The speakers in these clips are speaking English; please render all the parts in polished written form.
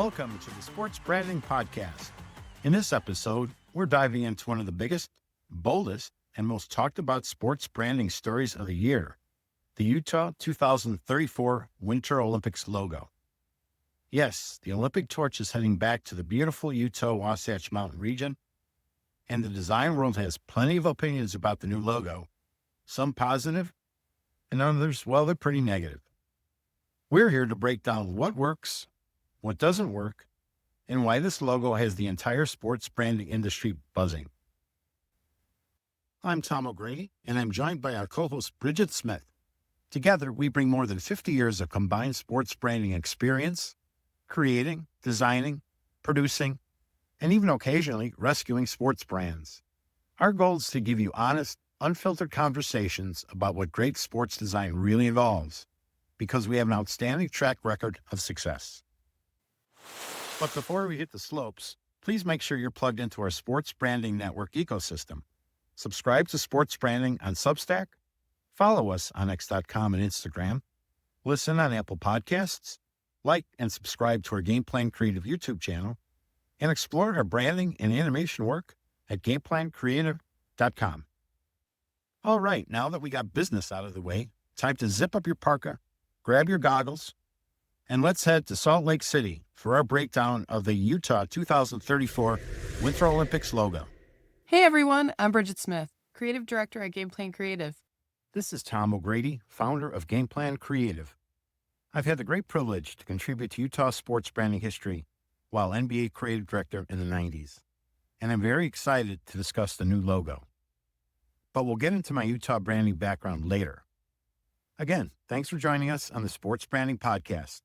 Welcome to the Sports Branding Podcast. In this episode, we're diving into one of the biggest, boldest, and most talked about sports branding stories of the year, the Utah 2034 Winter Olympics logo. Yes, the Olympic torch is heading back to the beautiful Utah Wasatch Mountain region, and the design world has plenty of opinions about the new logo, some positive, and others, well, they're pretty negative. We're here to break down what works, what doesn't work, and why this logo has the entire sports branding industry buzzing. I'm Tom O'Grady, and I'm joined by our co-host Brigitte Smith. Together, we bring more than 50 years of combined sports branding experience, creating, designing, producing, and even occasionally rescuing sports brands. Our goal is to give you honest, unfiltered conversations about what great sports design really involves, because we have an outstanding track record of success. But before we hit the slopes, please make sure you're plugged into our Sports Branding Network ecosystem. Subscribe to Sports Branding on Substack, follow us on X.com and Instagram, listen on Apple Podcasts, like and subscribe to our Game Plan Creative YouTube channel, and explore our branding and animation work at gameplancreative.com. All right, now that we got business out of the way, time to zip up your parka, grab your goggles, and let's head to Salt Lake City for our breakdown of the Utah 2034 Winter Olympics logo. Hey everyone, I'm Brigitte Smith, Creative Director at Game Plan Creative. This is Tom O'Grady, founder of Game Plan Creative. I've had the great privilege to contribute to Utah sports branding history while NBA Creative Director in the 90s, and I'm very excited to discuss the new logo. But we'll get into my Utah branding background later. Again, thanks for joining us on the Sports Branding Podcast.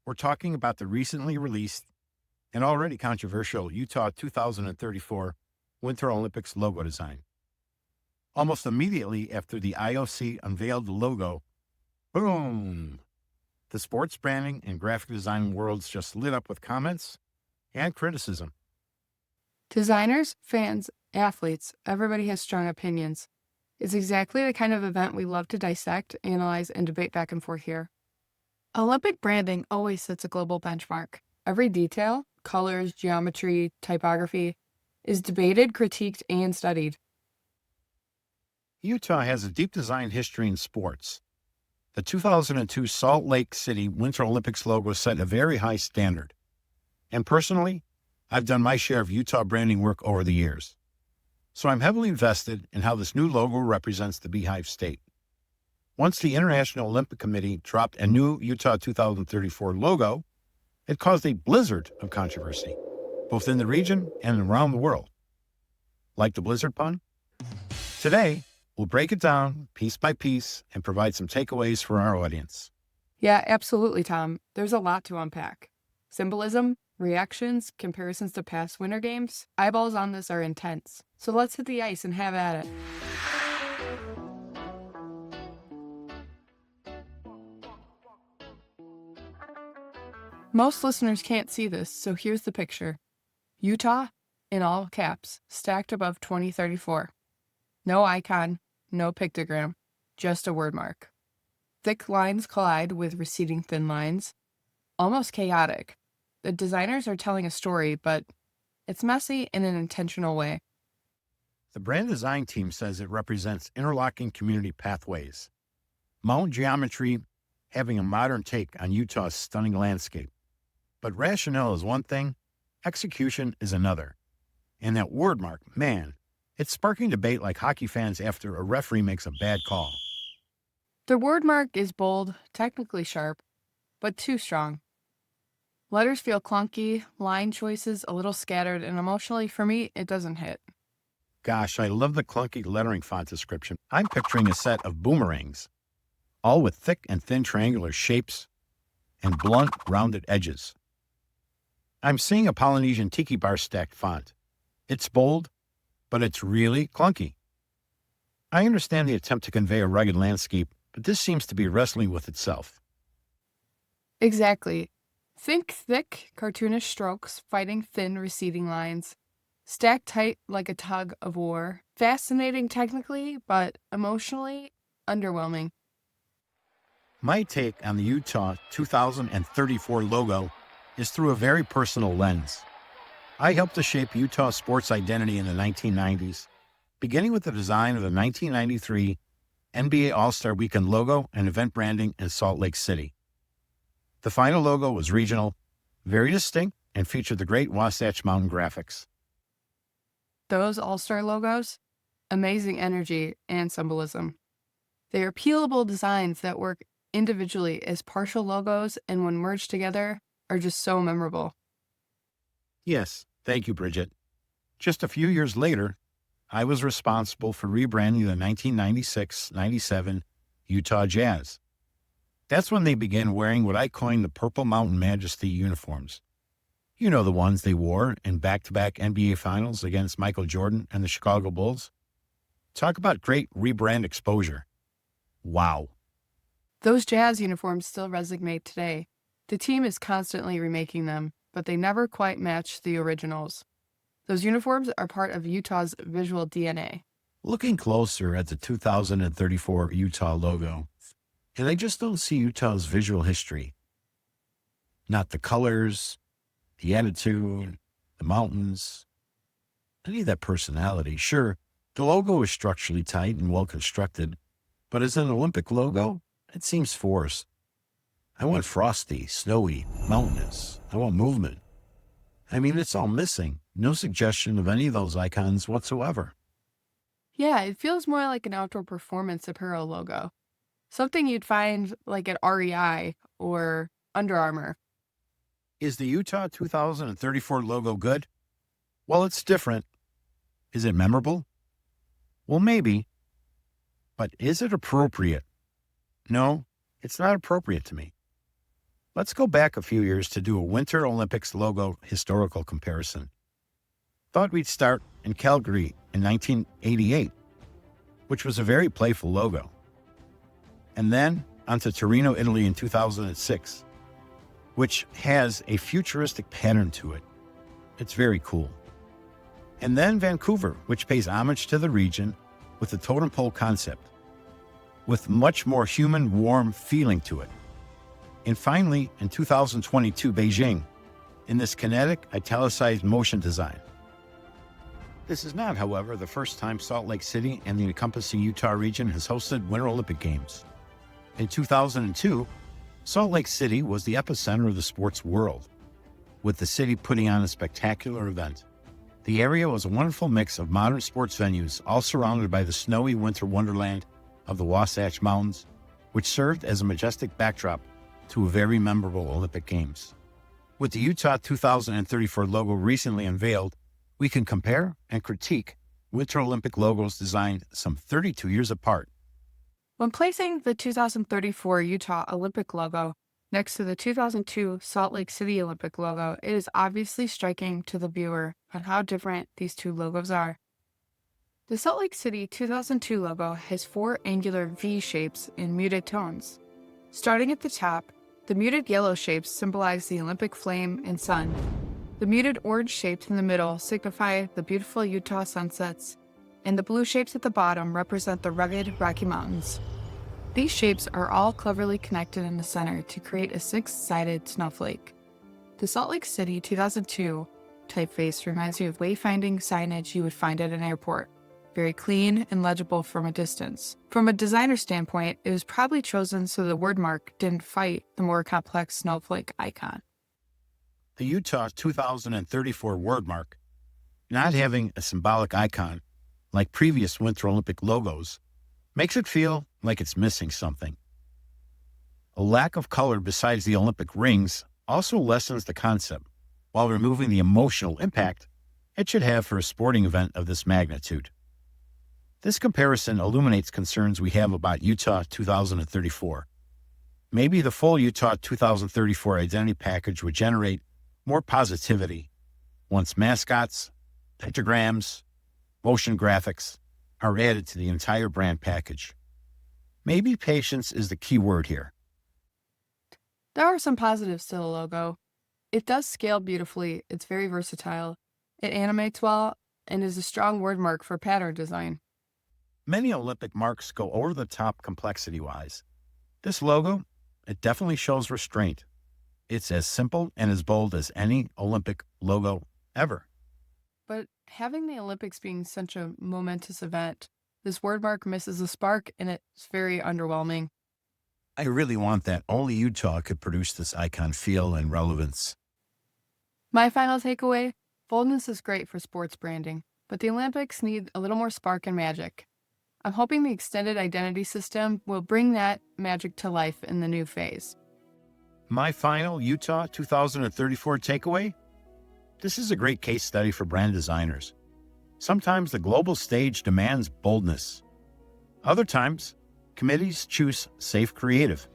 We're talking about the recently released and already controversial Utah 2034 Winter Olympics logo design. Almost immediately after the IOC unveiled the logo, boom! The sports branding and graphic design worlds just lit up with comments and criticism. Designers, fans, athletes, everybody has strong opinions. It's exactly the kind of event we love to dissect, analyze, and debate back and forth here. Olympic branding always sets a global benchmark. Every detail, colors, geometry, typography, is debated, critiqued, and studied. Utah has a deep design history in sports. The 2002 Salt Lake City Winter Olympics logo set a very high standard. And personally, I've done my share of Utah branding work over the years. So I'm heavily invested in how this new logo represents the Beehive State. Once the International Olympic Committee dropped a new Utah 2034 logo, it caused a blizzard of controversy, both in the region and around the world. Like the blizzard pun? Today, we'll break it down piece by piece and provide some takeaways for our audience. Yeah, absolutely, Tom. There's a lot to unpack. Symbolism, reactions, comparisons to past Winter Games. Eyeballs on this are intense. So let's hit the ice and have at it. Most listeners can't see this, so here's the picture. Utah, in all caps, stacked above 2034. No icon, no pictogram, just a word mark. Thick lines collide with receding thin lines. Almost chaotic. The designers are telling a story, but it's messy in an intentional way. The brand design team says it represents interlocking community pathways. Mountain geometry having a modern take on Utah's stunning landscape. But rationale is one thing, execution is another. And that word mark, man, it's sparking debate like hockey fans after a referee makes a bad call. The word mark is bold, technically sharp, but too strong. Letters feel clunky, line choices a little scattered, and emotionally, for me, it doesn't hit. Gosh, I love the clunky lettering font description. I'm picturing a set of boomerangs, all with thick and thin triangular shapes and blunt, rounded edges. I'm seeing a Polynesian tiki bar stacked font. It's bold, but it's really clunky. I understand the attempt to convey a rugged landscape, but this seems to be wrestling with itself. Exactly. Think thick, cartoonish strokes fighting thin, receding lines. Stacked tight like a tug of war. Fascinating technically, but emotionally underwhelming. My take on the Utah 2034 logo is through a very personal lens. I helped to shape Utah's sports identity in the 1990s, beginning with the design of the 1993 NBA All-Star Weekend logo and event branding in Salt Lake City. The final logo was regional, very distinct, and featured the great Wasatch Mountain graphics. Those all-star logos? Amazing energy and symbolism. They are peelable designs that work individually as partial logos and when merged together are just so memorable. Yes, thank you, Brigitte. Just a few years later, I was responsible for rebranding the 1996-97 Utah Jazz. That's when they began wearing what I coined the Purple Mountain Majesty uniforms. You know, the ones they wore in back-to-back NBA Finals against Michael Jordan and the Chicago Bulls. Talk about great rebrand exposure. Wow. Those Jazz uniforms still resonate today. The team is constantly remaking them, but they never quite match the originals. Those uniforms are part of Utah's visual DNA. Looking closer at the 2034 Utah logo, and I just don't see Utah's visual history. Not the colors, the attitude, the mountains, any of that personality. Sure, the logo is structurally tight and well constructed, but as an Olympic logo, it seems forced. I want frosty, snowy, mountainous. I want movement. I mean, it's all missing. No suggestion of any of those icons whatsoever. Yeah, it feels more like an outdoor performance apparel logo. Something you'd find like at REI or Under Armour. Is the Utah 2034 logo good? Well, it's different. Is it memorable? Well, maybe. But is it appropriate? No, it's not appropriate to me. Let's go back a few years to do a Winter Olympics logo historical comparison. Thought we'd start in Calgary in 1988, which was a very playful logo. And then on to Torino, Italy in 2006, which has a futuristic pattern to it. It's very cool. And then Vancouver, which pays homage to the region with the totem pole concept, with much more human, warm feeling to it. And finally, in 2022, Beijing, in this kinetic, italicized motion design. This is not, however, the first time Salt Lake City and the encompassing Utah region has hosted Winter Olympic Games. In 2002, Salt Lake City was the epicenter of the sports world, with the city putting on a spectacular event. The area was a wonderful mix of modern sports venues, all surrounded by the snowy winter wonderland of the Wasatch Mountains, which served as a majestic backdrop to a very memorable Olympic Games. With the Utah 2034 logo recently unveiled, we can compare and critique Winter Olympic logos designed some 32 years apart. When placing the 2034 Utah Olympic logo next to the 2002 Salt Lake City Olympic logo, it is obviously striking to the viewer on how different these two logos are. The Salt Lake City 2002 logo has four angular V shapes in muted tones. Starting at the top, the muted yellow shapes symbolize the Olympic flame and sun. The muted orange shapes in the middle signify the beautiful Utah sunsets, and the blue shapes at the bottom represent the rugged Rocky Mountains. These shapes are all cleverly connected in the center to create a six-sided snowflake. The Salt Lake City 2002 typeface reminds me of wayfinding signage you would find at an airport. Very clean and legible from a distance. From a designer standpoint, it was probably chosen so the wordmark didn't fight the more complex snowflake icon. The Utah 2034 wordmark, not having a symbolic icon like previous Winter Olympic logos, makes it feel like it's missing something. A lack of color besides the Olympic rings also lessens the concept, while removing the emotional impact it should have for a sporting event of this magnitude. This comparison illuminates concerns we have about Utah 2034. Maybe the full Utah 2034 identity package would generate more positivity once mascots, pictograms, motion graphics are added to the entire brand package. Maybe patience is the key word here. There are some positives to the logo. It does scale beautifully, it's very versatile, it animates well, and is a strong wordmark for pattern design. Many Olympic marks go over the top complexity-wise. This logo, it definitely shows restraint. It's as simple and as bold as any Olympic logo ever. But having the Olympics being such a momentous event, this wordmark misses the spark and it's very underwhelming. I really want that only Utah could produce this icon feel and relevance. My final takeaway, boldness is great for sports branding, but the Olympics need a little more spark and magic. I'm hoping the extended identity system will bring that magic to life in the new phase. My final Utah 2034 takeaway? This is a great case study for brand designers. Sometimes the global stage demands boldness. Other times, committees choose safe creative.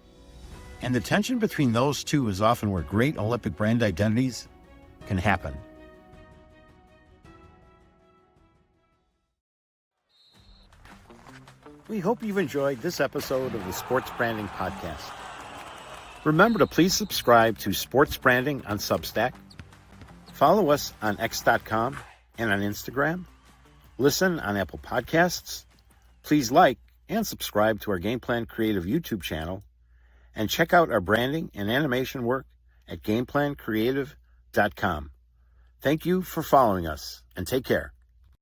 And the tension between those two is often where great Olympic brand identities can happen. We hope you've enjoyed this episode of the Sports Branding Podcast. Remember to please subscribe to Sports Branding on Substack. Follow us on X.com and on Instagram. Listen on Apple Podcasts. Please like and subscribe to our Game Plan Creative YouTube channel. And check out our branding and animation work at GamePlanCreative.com. Thank you for following us, and take care.